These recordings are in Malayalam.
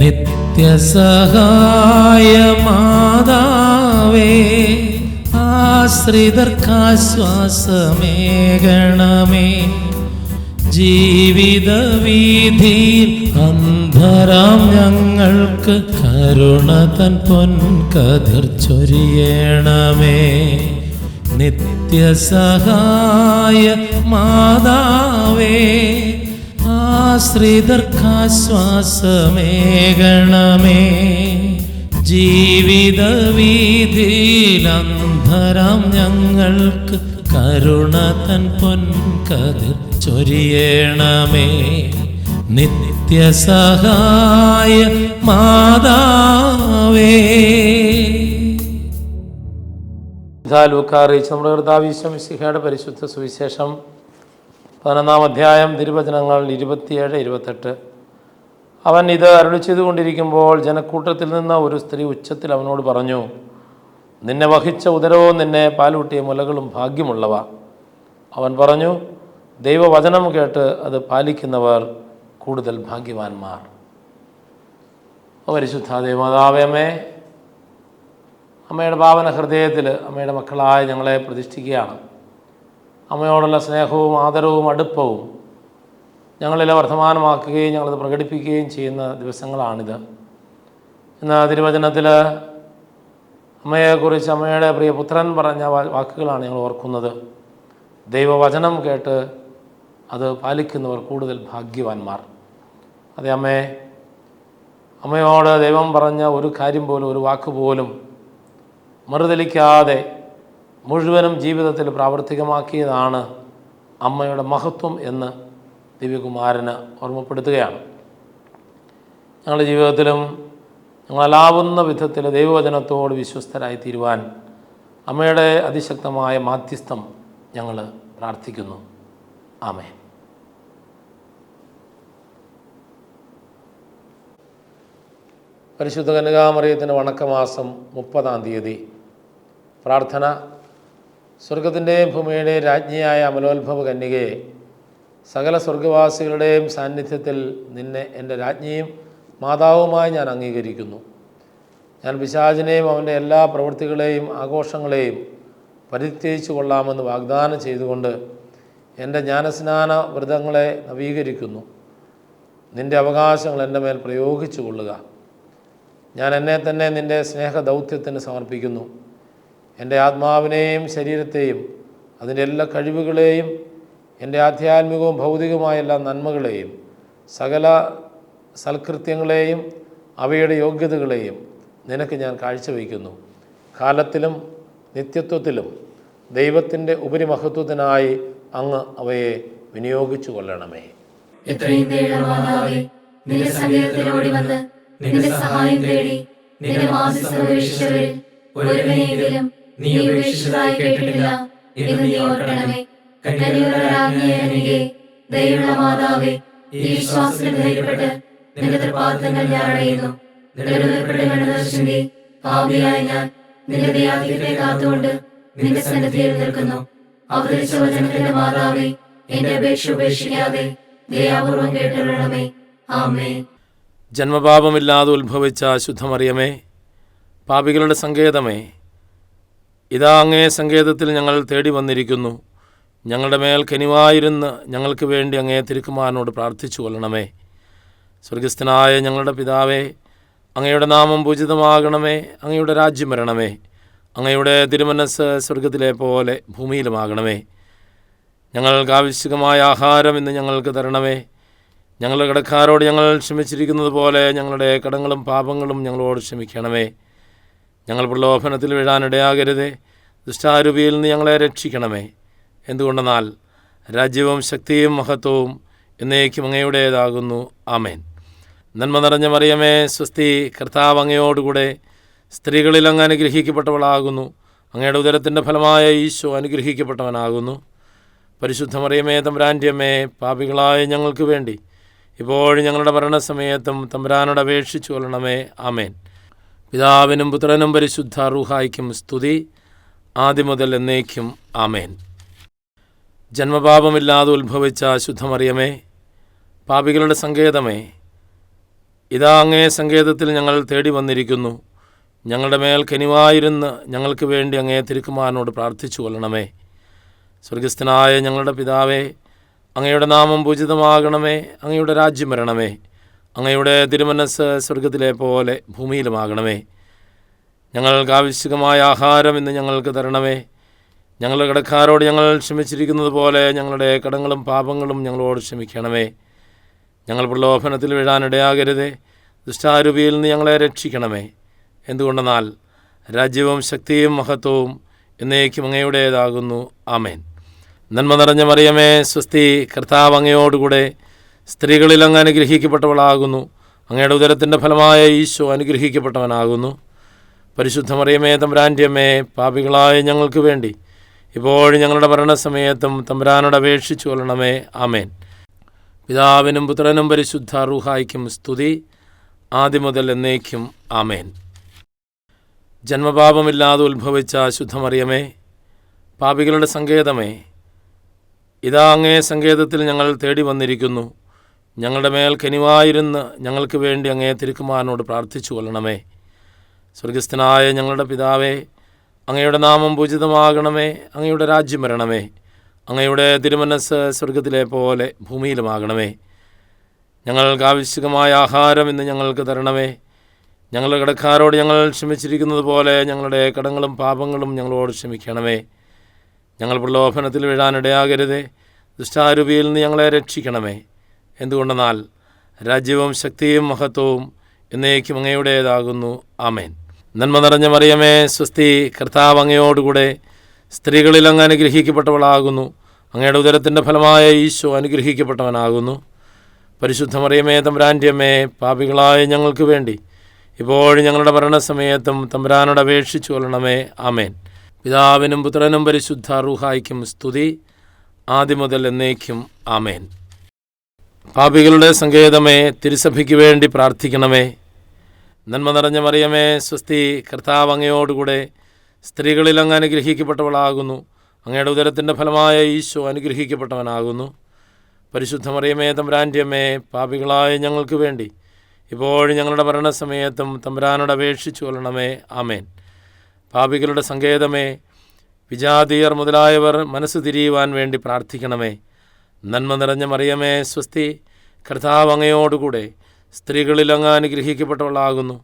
നിത്യസഹായമാതാവേ, ആശ്രിതർക്കാശ്വാസമേകണമേ. ജീവിത വീതിയിൽ അന്ധരാം ഞങ്ങൾക്ക് കരുണ തൻ പൊൻകതിർ ചൊരിയണമേ. നിത്യസഹായ മാതാവേ, ആശ്രിതർക്കാശ്വാസമേകണമേ. ജീവിത വീതിയിൽ അന്ധരാം ഞങ്ങൾക്ക് കരുണ തൻ പൊൻകതിർ ചൊരിയണമേ. നിത്യസഹായ മാതാവേ. ലൂക്കാറിയിച്ച് നമ്മുടെ കർത്താവ് ഈശോ മിശിഹായുടെ പരിശുദ്ധ സുവിശേഷം 11-ാം അധ്യായം തിരുവചനങ്ങൾ 27-28. അവൻ ഇത് അരുളി ചെയ്തുകൊണ്ടിരിക്കുമ്പോൾ ജനക്കൂട്ടത്തിൽ നിന്ന് ഒരു സ്ത്രീ ഉച്ചത്തിൽ അവനോട് പറഞ്ഞു, നിന്നെ വഹിച്ച ഉദരവും നിന്നെ പാലൂട്ടിയ മുലകളും ഭാഗ്യമുള്ളവ. അവൻ പറഞ്ഞു, ദൈവവചനം കേട്ട് അത് പാലിക്കുന്നവർ കൂടുതൽ ഭാഗ്യവാന്മാർ. പരിശുദ്ധ ദേവമാതാവേ, അമ്മയുടെ പാവന ഹൃദയത്തിൽ അമ്മയുടെ മക്കളായ ഞങ്ങളെ പ്രതിഷ്ഠിക്കുകയാണ്. അമ്മയോടുള്ള സ്നേഹവും ആദരവും അടുപ്പവും ഞങ്ങളിലെ വർത്തമാനമാക്കുകയും ഞങ്ങളത് പ്രകടിപ്പിക്കുകയും ചെയ്യുന്ന ദിവസങ്ങളാണിത്. ഇന്ന് തിരുവചനത്തിൽ അമ്മയെക്കുറിച്ച് അമ്മയുടെ പ്രിയ പുത്രൻ പറഞ്ഞ വാക്കുകളാണ് ഞങ്ങൾ ഓർക്കുന്നത്. ദൈവവചനം കേട്ട് അത് പാലിക്കുന്നവർ കൂടുതൽ ഭാഗ്യവാന്മാർ. അതെ അമ്മേ, അമ്മയോട് ദൈവം പറഞ്ഞ ഒരു കാര്യം പോലും, ഒരു വാക്ക് പോലും മറുതലിക്കാതെ മുഴുവനും ജീവിതത്തിൽ പ്രാവർത്തികമാക്കിയതാണ് അമ്മയുടെ മഹത്വം എന്ന് ദിവ്യകുമാരന് ഓർമ്മപ്പെടുത്തുകയാണ്. ഞങ്ങളുടെ ജീവിതത്തിലും ഞങ്ങളാവുന്ന വിധത്തിൽ ദൈവവചനത്തോട് വിശ്വസ്തരായി തീരുവാൻ അമ്മയുടെ അതിശക്തമായ മാധ്യസ്ഥം ഞങ്ങൾ പ്രാർത്ഥിക്കുന്നു. ആമേൻ. പരിശുദ്ധ കന്യകാമറിയത്തിൻ്റെ വണക്കമാസം 30-ാം തീയതി. പ്രാർത്ഥന. സ്വർഗത്തിൻ്റെയും ഭൂമിയുടെയും രാജ്ഞിയായ അമലോത്ഭവ കന്യകയെ, സകല സ്വർഗവാസികളുടെയും സാന്നിധ്യത്തിൽ നിന്നെ എൻ്റെ രാജ്ഞിയും മാതാവുമായി ഞാൻ അംഗീകരിക്കുന്നു. ഞാൻ പിശാചിനെയും അവൻ്റെ എല്ലാ പ്രവൃത്തികളെയും ആഘോഷങ്ങളെയും പരിത്യജിച്ചു കൊള്ളാമെന്ന് വാഗ്ദാനം ചെയ്തുകൊണ്ട് എൻ്റെ ജ്ഞാനസ്നാന വ്രതങ്ങളെ നവീകരിക്കുന്നു. നിൻ്റെ അവകാശങ്ങൾ എൻ്റെ മേൽ പ്രയോഗിച്ചു കൊള്ളുക. ഞാൻ എന്നെ തന്നെ നിൻ്റെ സ്നേഹദൗത്യത്തിന് സമർപ്പിക്കുന്നു. എൻ്റെ ആത്മാവിനെയും ശരീരത്തെയും അതിൻ്റെ എല്ലാ കഴിവുകളെയും എൻ്റെ ആധ്യാത്മികവും ഭൗതികമായ എല്ലാ നന്മകളെയും സകല സൽകൃത്യങ്ങളെയും അവയുടെ യോഗ്യതകളെയും നിനക്ക് ഞാൻ കാഴ്ചവയ്ക്കുന്നു. കാലത്തിലും നിത്യത്വത്തിലും ദൈവത്തിൻ്റെ ഉപരിമഹത്വത്തിനായി അങ്ങ് അവയെ വിനിയോഗിച്ചു കൊള്ളണമേ. നിന്റെ സഹായം തേടി നിന്റെ മാസിസപേക്ഷിച്ചവരിൽ ഒരുവനെയെങ്കിലും നീ ഉപേക്ഷിച്ചതായി കേട്ടിട്ടില്ല എന്ന് നീ ഓർക്കണമേ. കന്യകകളുടെ രാജ്ഞിയായ കന്യകേ, ദയയുള്ള മാതാവേ, ഈ വിശ്വാസത്തിൽ ധൈര്യപ്പെട്ട് നിന്റെ തൃപ്പാദങ്ങൾ ഞാൻ അടയുന്നു. നിലവിൽപ്പെട്ട് കണ്ണുദർശിന്റെ പാപിയായ ഞാൻ നിന്റെ ദയാധിക്യത്തെ കാത്തുകൊണ്ട് നിന്റെ സന്നിധിയിൽ നിൽക്കുന്നു. അവതരിച്ച വചനത്തിന്റെ മാതാവേ, എന്റെ അപേക്ഷ ഉപേക്ഷിക്കാതെ ദയാപൂർവം കേട്ടുകൊള്ളണമേ. ആമേൻ. ജന്മപാപമില്ലാതെ ഉത്ഭവിച്ച ശുദ്ധമറിയമേ, പാപികളുടെ സങ്കേതമേ, ഇതാ അങ്ങേ സങ്കേതത്തിൽ ഞങ്ങൾ തേടി വന്നിരിക്കുന്നു. ഞങ്ങളുടെ മേൽ കനിവായിരുന്ന് ഞങ്ങൾക്ക് വേണ്ടി അങ്ങേ തിരുക്കുമാരനോട് പ്രാർത്ഥിച്ചു കൊള്ളണമേ. സ്വർഗസ്ഥനായ ഞങ്ങളുടെ പിതാവേ, അങ്ങയുടെ നാമം പൂജിതമാകണമേ. അങ്ങയുടെ രാജ്യം വരണമേ. അങ്ങയുടെ തിരുമനസ്സ് സ്വർഗത്തിലെ പോലെ ഭൂമിയിലുമാകണമേ. ഞങ്ങൾക്ക് ആവശ്യമായ ആഹാരം ഇന്ന് ഞങ്ങൾക്ക് തരണമേ. ഞങ്ങളുടെ കടക്കാരോട് ഞങ്ങൾ ക്ഷമിച്ചിരിക്കുന്നത് പോലെ ഞങ്ങളുടെ കടങ്ങളും പാപങ്ങളും ഞങ്ങളോട് ക്ഷമിക്കണമേ. ഞങ്ങൾ പ്രലോഭനത്തിൽ വീഴാനിടയാകരുതേ. ദുഷ്ടാരൂപിയിൽ നിന്ന് ഞങ്ങളെ രക്ഷിക്കണമേ. എന്തുകൊണ്ടെന്നാൽ രാജ്യവും ശക്തിയും മഹത്വവും എന്നേക്കും അങ്ങയുടേതാകുന്നു. ആമേൻ. നന്മ നിറഞ്ഞ മറിയമേ, സ്വസ്തി, കർത്താവ് അങ്ങയോടുകൂടെ സ്ത്രീകളിൽ അങ്ങ് അനുഗ്രഹിക്കപ്പെട്ടവളാകുന്നു. അങ്ങയുടെ ഉദരത്തിൻ്റെ ഫലമായ ഈശോ അനുഗ്രഹിക്കപ്പെട്ടവനാകുന്നു. പരിശുദ്ധ മറിയമേ, തമ്പുരാൻ്റെ അമ്മേ, പാപികളായ ഞങ്ങൾക്ക് വേണ്ടി ഇപ്പോഴും ഞങ്ങളുടെ മരണസമയത്തും തമ്പുരാനോട് അപേക്ഷിച്ചു കൊള്ളണമേ. ആമേൻ. പിതാവിനും പുത്രനും പരിശുദ്ധ റൂഹായ്ക്കും സ്തുതി, ആദ്യം മുതൽ എന്നേക്കും. ആമേൻ. ജന്മപാപമില്ലാതെ ഉത്ഭവിച്ച ശുദ്ധമറിയമേ, പാപികളുടെ സങ്കേതമേ, ഇതാ അങ്ങേ സങ്കേതത്തിൽ ഞങ്ങൾ തേടി വന്നിരിക്കുന്നു. ഞങ്ങളുടെ മേൽ കനിവായിരുന്ന് ഞങ്ങൾക്ക് വേണ്ടി അങ്ങേ തിരുക്കുമാരനോട് പ്രാർത്ഥിച്ചു കൊള്ളണമേ. സ്വർഗസ്ഥനായ ഞങ്ങളുടെ പിതാവേ, അങ്ങയുടെ നാമം പൂജിതമാകണമേ. അങ്ങയുടെ രാജ്യം വരണമേ. അങ്ങയുടെ തിരുമനസ്സ് സ്വർഗത്തിലെ പോലെ ഭൂമിയിലുമാകണമേ. ഞങ്ങൾക്ക് ആവശ്യമായ ആഹാരം ഇന്ന് ഞങ്ങൾക്ക് തരണമേ. ഞങ്ങളുടെ കടക്കാരോട് ഞങ്ങൾ ക്ഷമിച്ചിരിക്കുന്നത് പോലെ ഞങ്ങളുടെ കടങ്ങളും പാപങ്ങളും ഞങ്ങളോട് ക്ഷമിക്കണമേ. ഞങ്ങൾ പ്രലോഭനത്തിൽ വീഴാനിടയാകരുതേ. ദുഷ്ടാരൂപിയിൽ നിന്ന് ഞങ്ങളെ രക്ഷിക്കണമേ. എന്തുകൊണ്ടെന്നാൽ രാജ്യവും ശക്തിയും മഹത്വവും എന്നേക്കും അങ്ങയുടേതാകുന്നു. ആമേൻ. നന്മ നിറഞ്ഞ മറിയമേ, സ്വസ്തി, കർത്താവ് അങ്ങയോടുകൂടെ സ്ത്രീകളിൽ അങ്ങ് അനുഗ്രഹിക്കപ്പെട്ടവളാകുന്നു. അങ്ങയുടെ ഉദരത്തിൻ്റെ ഫലമായ ഈശോ അനുഗ്രഹിക്കപ്പെട്ടവനാകുന്നു. പരിശുദ്ധ മറിയമേ, തമ്പുരാൻ്റെ അമ്മേ, പാപികളായ ഞങ്ങൾക്ക് വേണ്ടി ഇപ്പോഴും ഞങ്ങളുടെ മരണസമയത്തും തമ്പുരാനോട് അപേക്ഷിച്ചു കൊള്ളണമേ. ആമേൻ. പിതാവിനും പുത്രനും പരിശുദ്ധ റൂഹായ്ക്കും സ്തുതി, ആദ്യം മുതൽ എന്നേക്കും. ആമേൻ. ജന്മപാപമില്ലാതെ ഉത്ഭവിച്ച ശുദ്ധമറിയമേ, പാപികളുടെ സങ്കേതമേ, ഇതാ അങ്ങേ സങ്കേതത്തിൽ ഞങ്ങൾ തേടി വന്നിരിക്കുന്നു. ഞങ്ങളുടെ മേൽ കനിവായിരുന്ന് ഞങ്ങൾക്ക് വേണ്ടി അങ്ങേ തിരുക്കുമാരനോട് പ്രാർത്ഥിച്ചു കൊള്ളണമേ. സ്വർഗസ്ഥനായ ഞങ്ങളുടെ പിതാവേ, അങ്ങയുടെ നാമം പൂജിതമാകണമേ. അങ്ങയുടെ രാജ്യം വരണമേ. അങ്ങയുടെ തിരുമനസ്സ് സ്വർഗത്തിലെ പോലെ ഭൂമിയിലുമാകണമേ. ഞങ്ങൾക്ക് ആവശ്യമായ ആഹാരം ഇന്ന് ഞങ്ങൾക്ക് തരണമേ. ഞങ്ങളുടെ കടക്കാരോട് ഞങ്ങൾ ക്ഷമിച്ചിരിക്കുന്നത് പോലെ ഞങ്ങളുടെ കടങ്ങളും പാപങ്ങളും ഞങ്ങളോട് ക്ഷമിക്കണമേ. ഞങ്ങൾ പ്രലോഭനത്തിൽ വീഴാനിടയാകരുതേ. ദുഷ്ടാരൂപിയിൽ നിന്ന് ഞങ്ങളെ രക്ഷിക്കണമേ. എന്തുകൊണ്ടെന്നാൽ രാജ്യവും ശക്തിയും മഹത്വവും എന്നേക്കും അങ്ങയുടേതാകുന്നു. ആമേൻ. നന്മ നിറഞ്ഞ മറിയമേ, സ്വസ്തി, കർത്താവ് അങ്ങയോടുകൂടെ സ്ത്രീകളിൽ അങ്ങ് അനുഗ്രഹിക്കപ്പെട്ടവളാകുന്നു. അങ്ങയുടെ ഉദരത്തിൻ്റെ ഫലമായ ഈശോ അനുഗ്രഹിക്കപ്പെട്ടവനാകുന്നു. പരിശുദ്ധ മറിയമേ, തമ്പുരാൻ്റെ അമ്മേ, പാപികളായ ഞങ്ങൾക്ക് വേണ്ടി ഇപ്പോഴും ഞങ്ങളുടെ മരണസമയത്തും തമ്പുരാനോട് അപേക്ഷിച്ചു കൊള്ളണമേ. ആമേൻ. പിതാവിനും പുത്രനും പരിശുദ്ധ റൂഹായ്ക്കും സ്തുതി, ആദ്യം മുതൽ എന്നേക്കും. ആമേൻ. പാപികളുടെ സങ്കേതമേ, തിരുസഭയ്ക്ക് വേണ്ടി പ്രാർത്ഥിക്കണമേ. നന്മ നിറഞ്ഞ മറിയമേ, സ്വസ്തി, കർത്താവ് അങ്ങയോടുകൂടെ സ്ത്രീകളിൽ അങ്ങ് അനുഗ്രഹിക്കപ്പെട്ടവളാകുന്നു. അങ്ങയുടെ ഉദരത്തിൻ്റെ ഫലമായ ഈശോ അനുഗ്രഹിക്കപ്പെട്ടവനാകുന്നു. പരിശുദ്ധ മറിയമേ, തമ്പുരാൻ്റെ അമ്മേ, പാപികളായ ഞങ്ങൾക്ക് വേണ്ടി ഇപ്പോഴും ഞങ്ങളുടെ മരണസമയത്തും തമ്പുരാനോട് അപേക്ഷിച്ചു കൊള്ളണമേ. ആമേൻ. പാപികളുടെ സങ്കേതമേ, വിജാതീയർ മുതലായവർ മനസ്സ് തിരിയുവാൻ വേണ്ടി പ്രാർത്ഥിക്കണമേ. നന്മ നിറഞ്ഞ മറിയമേ, സ്വസ്തി, കർത്താവ് അങ്ങയോടുകൂടെ സ്ത്രീകളിൽ അങ്ങ് അനുഗ്രഹിക്കപ്പെട്ടവളാകുന്നു.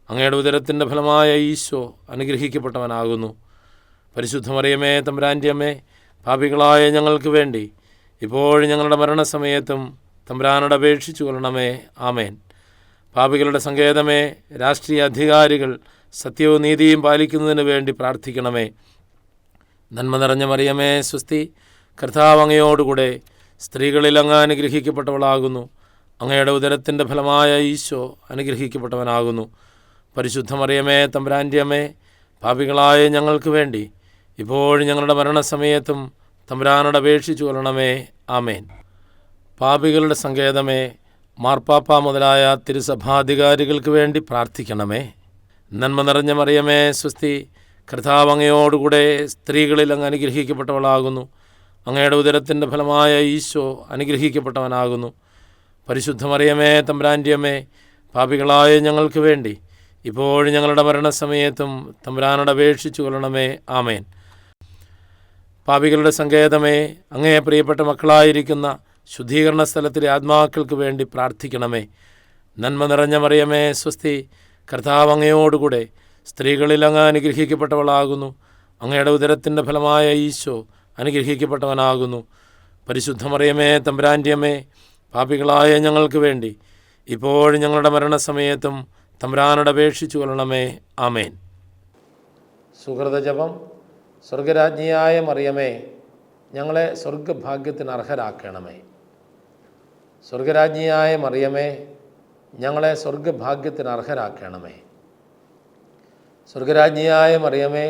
അങ്ങയുടെ ഉദരത്തിൻ്റെ ഫലമായ ഈശോ അനുഗ്രഹിക്കപ്പെട്ടവനാകുന്നു. പരിശുദ്ധ മറിയമേ, തമ്പുരാൻ്റെ അമ്മേ, പാപികളായ ഞങ്ങൾക്ക് വേണ്ടി ഇപ്പോഴും ഞങ്ങളുടെ മരണസമയത്തും തമ്പുരാനോട് അപേക്ഷിച്ചു കൊള്ളണമേ. ആമേൻ. പാപികളുടെ സങ്കേതമേ, രാഷ്ട്രീയ അധികാരികൾ സത്യവും നീതിയും പാലിക്കുന്നതിന് വേണ്ടി പ്രാർത്ഥിക്കണമേ. നന്മ നിറഞ്ഞ മറിയമേ, സ്വസ്തി, കർത്താവ് അങ്ങയോടുകൂടെ സ്ത്രീകളിൽ അങ്ങ് അനുഗ്രഹിക്കപ്പെട്ടവളാകുന്നു. അങ്ങയുടെ ഉദരത്തിൻ്റെ ഫലമായ ഈശോ അനുഗ്രഹിക്കപ്പെട്ടവനാകുന്നു. പരിശുദ്ധ മറിയമേ, തമ്പുരാൻ്റെ അമ്മേ, പാപികളായ ഞങ്ങൾക്ക് വേണ്ടി ഇപ്പോഴും ഞങ്ങളുടെ മരണസമയത്തും തമ്പുരാനോട് അപേക്ഷിച്ചു കൊള്ളണമേ. ആമേൻ. പാപികളുടെ സങ്കേതമേ, മാർപ്പാപ്പ മുതലായ തിരുസഭാധികാരികൾക്ക് വേണ്ടി പ്രാർത്ഥിക്കണമേ. നന്മ നിറഞ്ഞ മറിയമേ, സ്വസ്തി, കർത്താവ് അങ്ങയോടുകൂടെ സ്ത്രീകളിൽ അങ്ങ് അനുഗ്രഹിക്കപ്പെട്ടവളാകുന്നു. അങ്ങയുടെ ഉദരത്തിൻ്റെ ഫലമായ ഈശോ അനുഗ്രഹിക്കപ്പെട്ടവനാകുന്നു. പരിശുദ്ധ മറിയമേ, തമ്പുരാൻ്റെ അമ്മേ, പാപികളായ ഞങ്ങൾക്ക് വേണ്ടി ഇപ്പോഴും ഞങ്ങളുടെ മരണസമയത്തും തമ്പുരാനോട് അപേക്ഷിച്ചു കൊള്ളണമേ. ആമേൻ. പാപികളുടെ സങ്കേതമേ, അങ്ങേ പ്രിയപ്പെട്ട മക്കളായിരിക്കുന്ന ശുദ്ധീകരണ സ്ഥലത്തിലെ ആത്മാക്കൾക്ക് വേണ്ടി പ്രാർത്ഥിക്കണമേ. നന്മ നിറഞ്ഞ മറിയമേ, സ്വസ്തി, കർത്താവ് അങ്ങയോടുകൂടെ സ്ത്രീകളിൽ അങ്ങ് അനുഗ്രഹിക്കപ്പെട്ടവളാകുന്നു. അങ്ങയുടെ ഉദരത്തിൻ്റെ ഫലമായ ഈശോ അനുഗ്രഹിക്കപ്പെട്ടവനാകുന്നു. പരിശുദ്ധ മറിയമേ, തമ്പുരാൻ്റെ അമ്മേ, പാപികളായ ഞങ്ങൾക്ക് വേണ്ടി ഇപ്പോഴും ഞങ്ങളുടെ മരണസമയത്തും തമ്പുരാനോട് അപേക്ഷിച്ചു കൊള്ളണമേ. ആമേൻ. സുഹൃതജപം. സ്വർഗരാജ്ഞിയായ മറിയമേ, ഞങ്ങളെ സ്വർഗഭാഗ്യത്തിന് അർഹരാക്കണമേ. സ്വർഗരാജ്ഞിയായ മറിയമേ, ഞങ്ങളെ സ്വർഗഭാഗ്യത്തിന് അർഹരാക്കണമേ. സ്വർഗരാജ്ഞിയായ മറിയമേ,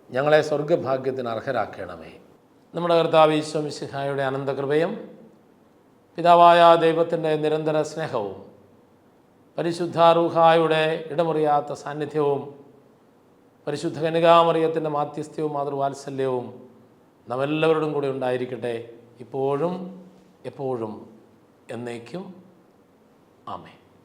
ഞങ്ങളെ സ്വർഗഭാഗ്യത്തിന് അർഹരാക്കണമേ. നമ്മുടെ കർത്താവ് ഈശോ മിശിഹായുടെ അനന്തകൃപയും പിതാവായ ദൈവത്തിൻ്റെ നിരന്തര സ്നേഹവും പരിശുദ്ധ റൂഹായുടെ ഇടമുറിയാത്ത സാന്നിധ്യവും പരിശുദ്ധ കന്യകാമറിയത്തിൻ്റെ മാധ്യസ്ഥ്യവും മാതൃവാത്സല്യവും നമ്മെല്ലാവരോടും കൂടി ഉണ്ടായിരിക്കട്ടെ, ഇപ്പോഴും എപ്പോഴും എന്നേക്കും. ആമേൻ.